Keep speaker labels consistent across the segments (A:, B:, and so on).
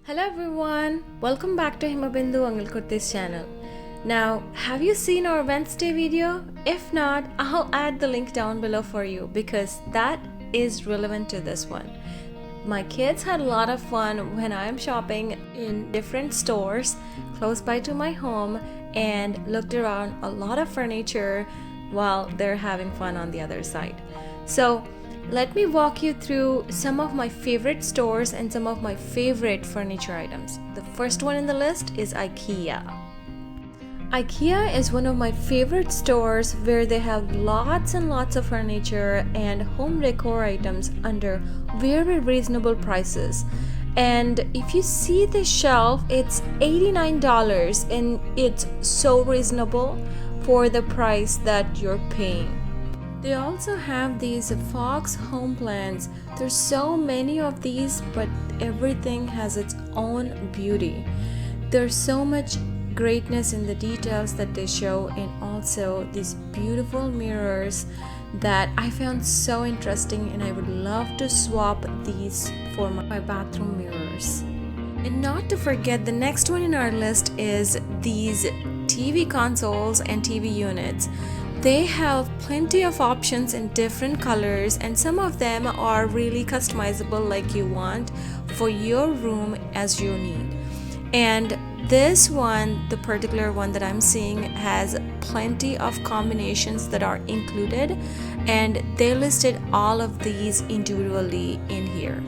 A: Hello everyone, welcome back to Hima Angal Kurti's channel. Now, have you seen our Wednesday video? If not, I'll add the link down below for you because that is relevant to this one. My kids had a lot of fun when I'm shopping in different stores close by to my home and looked around a lot of furniture while they're having fun on the other side. So, let me walk you through some of my favorite stores and some of my favorite furniture items. The first one in the list is Ikea. Ikea is one of my favorite stores where they have lots and lots of furniture and home decor items under very reasonable prices. And if you see the shelf, it's $89 and it's so reasonable for the price that you're paying. They also have these Fox home plants. There's so many of these, but everything has its own beauty. There's so much greatness in the details that they show, and also these beautiful mirrors that I found so interesting, and I would love to swap these for my bathroom mirrors. And not to forget, the next one in our list is these TV consoles and TV units. They have plenty of options in different colors, and some of them are really customizable like you want for your room as you need. And this one, the particular one that I'm seeing, has plenty of combinations that are included, and they listed all of these individually in here.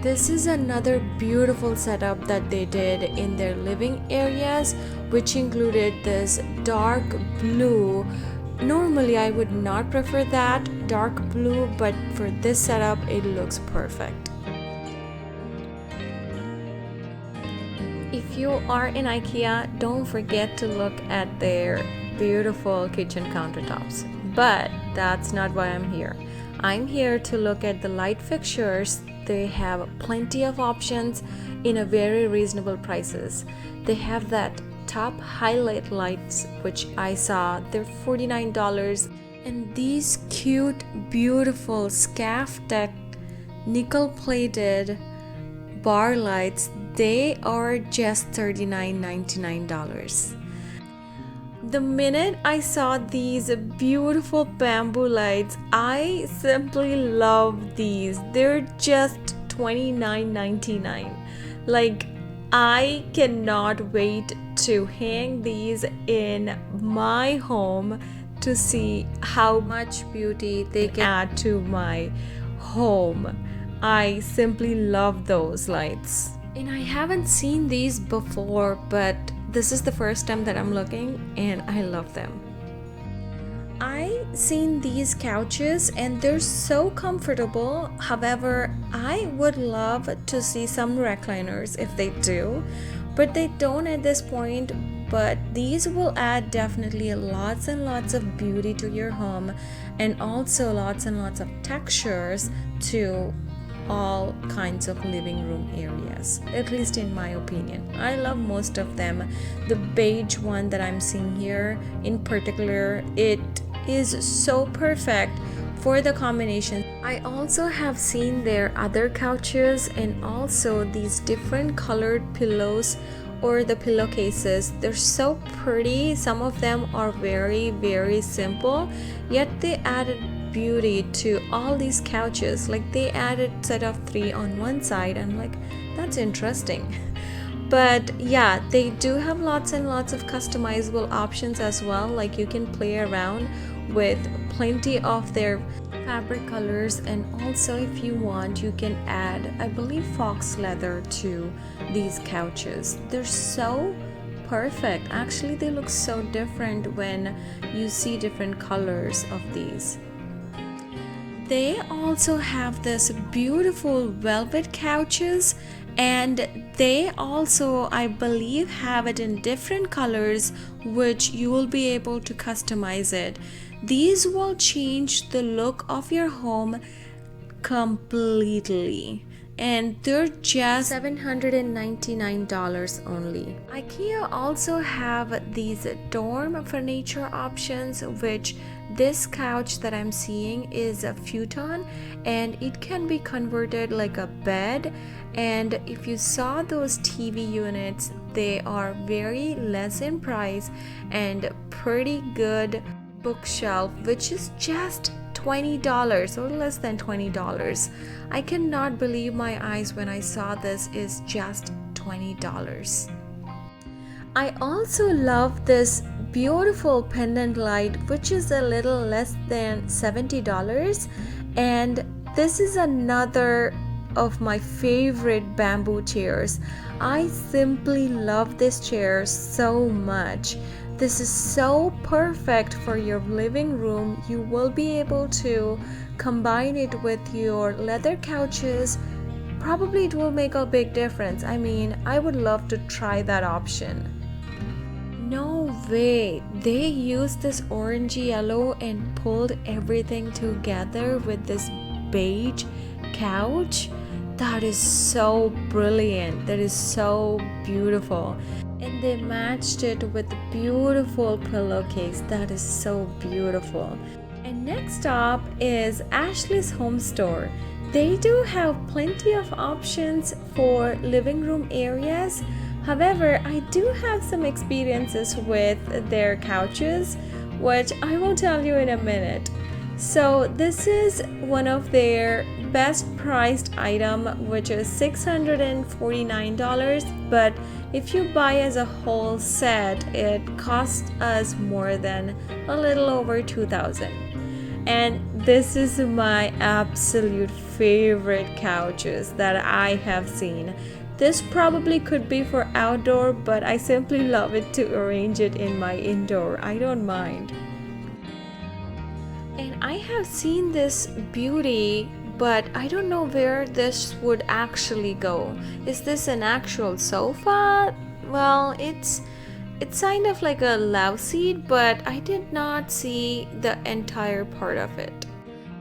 A: This is another beautiful setup that they did in their living areas, which included this dark blue. Normally I would not prefer that dark blue, but for this setup it looks perfect. If you are in Ikea, don't forget to look at their beautiful kitchen countertops. But that's not why I'm here. I'm here to look at the light fixtures. They have plenty of options in a very reasonable prices. They have that top highlight lights, which I saw, they're $49, and these cute, beautiful scaff-decked, nickel-plated bar lights, they are just $39.99. The minute I saw these beautiful bamboo lights, I simply love these. They're just $29.99. Like, I cannot wait to hang these in my home to see how much beauty they can add to my home. I simply love those lights. And I haven't seen these before, but this is the first time that I'm looking, and I love them. I seen these couches and they're so comfortable. However, I would love to see some recliners if they do, but they don't at this point. But these will add definitely lots and lots of beauty to your home, and also lots and lots of textures to all kinds of living room areas, at least in my opinion. I love most of them. The beige one that I'm seeing here in particular, it is so perfect for the combination. I also have seen their other couches and also these different colored pillows or the pillowcases. They're so pretty. Some of them are very simple, yet they added beauty to all these couches. Like, they added set of 3 on one side. I'm like, that's interesting. But yeah, they do have lots and lots of customizable options as well. Like, you can play around with plenty of their fabric colors, and also if you want, you can add, I believe, fox leather to these couches. They're so perfect. Actually, they look so different when you see different colors of these. They also have this beautiful velvet couches, and they also, I believe, have it in different colors, which you will be able to customize it. These will change the look of your home completely, and they're just $799 only. Ikea also have these dorm furniture options, which this couch that I'm seeing is a futon, and it can be converted like a bed. And if you saw those TV units, they are very less in price and pretty good bookshelf, which is just $20 or less than $20. I cannot believe my eyes when I saw this is just $20. I also love this beautiful pendant light, which is a little less than $70. And this is another of my favorite bamboo chairs. I simply love this chair so much. This is so perfect for your living room. You will be able to combine it with your leather couches. Probably it will make a big difference. I mean, I would love to try that option. No way! They used this orangey yellow and pulled everything together with this beige couch. That is so brilliant. That is so beautiful. And they matched it with a beautiful pillowcase. That is so beautiful. And next up is Ashley's Home Store. They do have plenty of options for living room areas. However, I do have some experiences with their couches, which I will tell you in a minute. So this is one of their best priced item, which is $649, but if you buy as a whole set, it costs us more than a little over $2,000. And this is my absolute favorite couches that I have seen. This probably could be for outdoor, but I simply love it to arrange it in my indoor. I don't mind. And I have seen this beauty, but I don't know where this would actually go. Is this an actual sofa? Well, it's kind of like a love seat, but I did not see the entire part of it.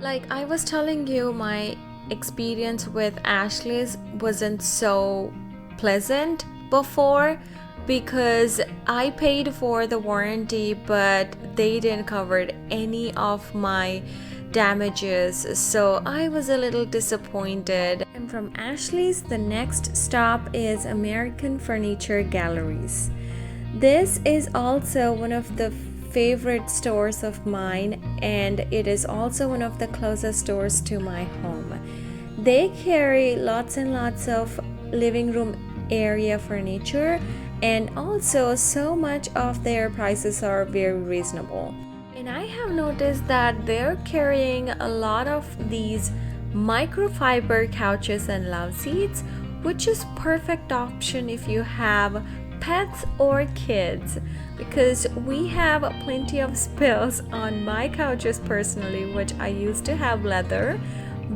A: Like I was telling you, my experience with Ashley's wasn't so pleasant before because I paid for the warranty, but they didn't cover any of my damages, so I was a little disappointed. And from Ashley's, the next stop is American Furniture Galleries. This is also one of the favorite stores of mine, and it is also one of the closest stores to my home. They carry lots and lots of living room area furniture, and also so much of their prices are very reasonable. And I have noticed that they're carrying a lot of these microfiber couches and love seats, which is perfect option if you have pets or kids, because we have plenty of spills on my couches personally, which I used to have leather,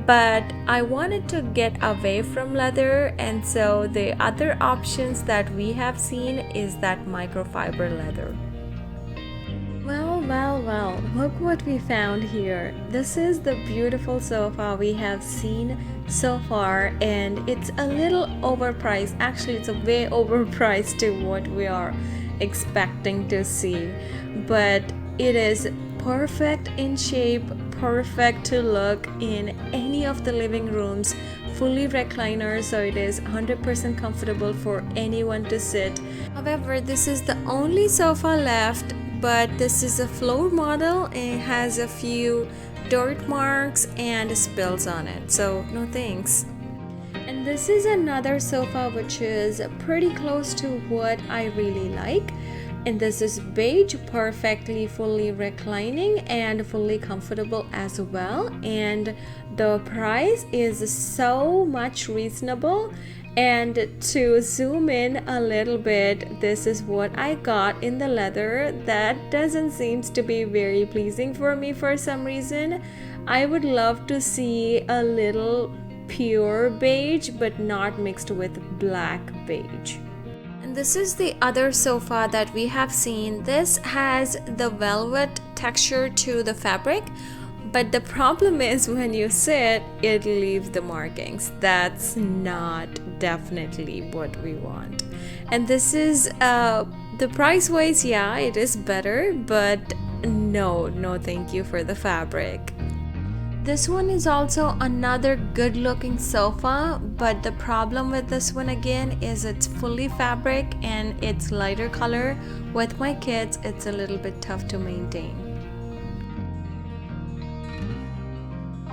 A: but I wanted to get away from leather, and so the other options that we have seen is that microfiber leather. Well, look what we found here. This is the beautiful sofa we have seen so far, and it's a little overpriced. Actually, it's a way overpriced to what we are expecting to see, but it is perfect in shape, perfect to look in any of the living rooms, fully recliner, so it is 100% comfortable for anyone to sit. However, this is the only sofa left, but this is a floor model and it has a few dirt marks and spills on it, so no thanks. And this is another sofa which is pretty close to what I really like, and this is beige, perfectly fully reclining and fully comfortable as well, and the price is so much reasonable. And to zoom in a little bit, this is what I got in the leather. That doesn't seem to be very pleasing for me for some reason. I would love to see a little pure beige, but not mixed with black beige. And this is the other sofa that we have seen. This has the velvet texture to the fabric, but the problem is when you sit, it leaves the markings. That's not definitely what we want. And this is the price wise, yeah, it is better, but no thank you for the fabric. This one is also another good looking sofa, but the problem with this one again is it's fully fabric and it's lighter color. With my kids, it's a little bit tough to maintain.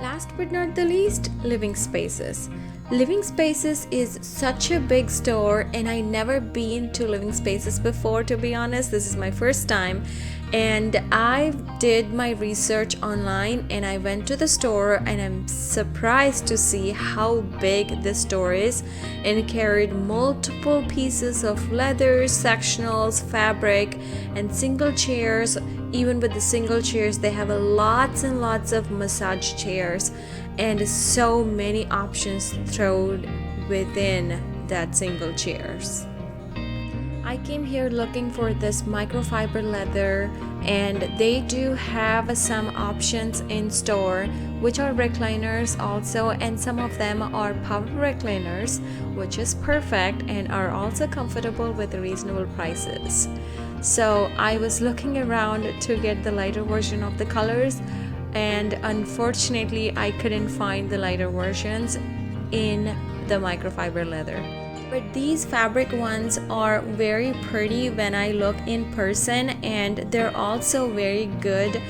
A: Last but not the least, Living Spaces. Living Spaces is such a big store, and I never been to Living Spaces before, to be honest. This is my first time, and I did my research online and I went to the store, and I'm surprised to see how big this store is, and it carried multiple pieces of leather, sectionals, fabric, and single chairs. Even with the single chairs, they have lots and lots of massage chairs and so many options thrown within that single chairs. I came here looking for this microfiber leather, and they do have some options in store which are recliners also, and some of them are power recliners, which is perfect and are also comfortable with reasonable prices. So I was looking around to get the lighter version of the colors, and unfortunately I couldn't find the lighter versions in the microfiber leather. But these fabric ones are very pretty when I look in person, and they're also very good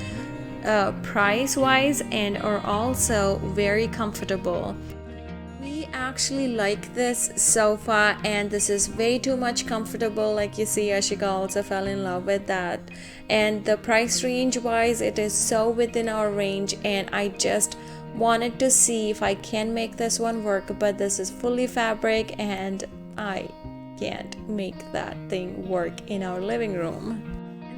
A: price wise and are also very comfortable. We actually like this sofa, and this is way too much comfortable. Like you see, Ashika also fell in love with that, and the price range wise it is so within our range, and I just wanted to see if I can make this one work, but this is fully fabric and I can't make that thing work in our living room.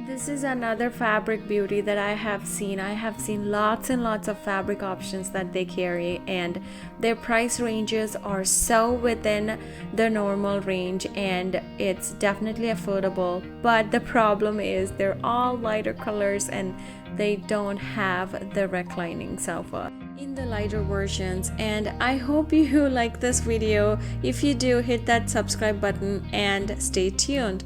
A: This is another fabric beauty that I have seen. I have seen lots and lots of fabric options that they carry, and their price ranges are so within the normal range, and it's definitely affordable. But the problem is they're all lighter colors and they don't have the reclining sofa in the lighter versions. And I hope you like this video. If you do, hit that subscribe button and stay tuned.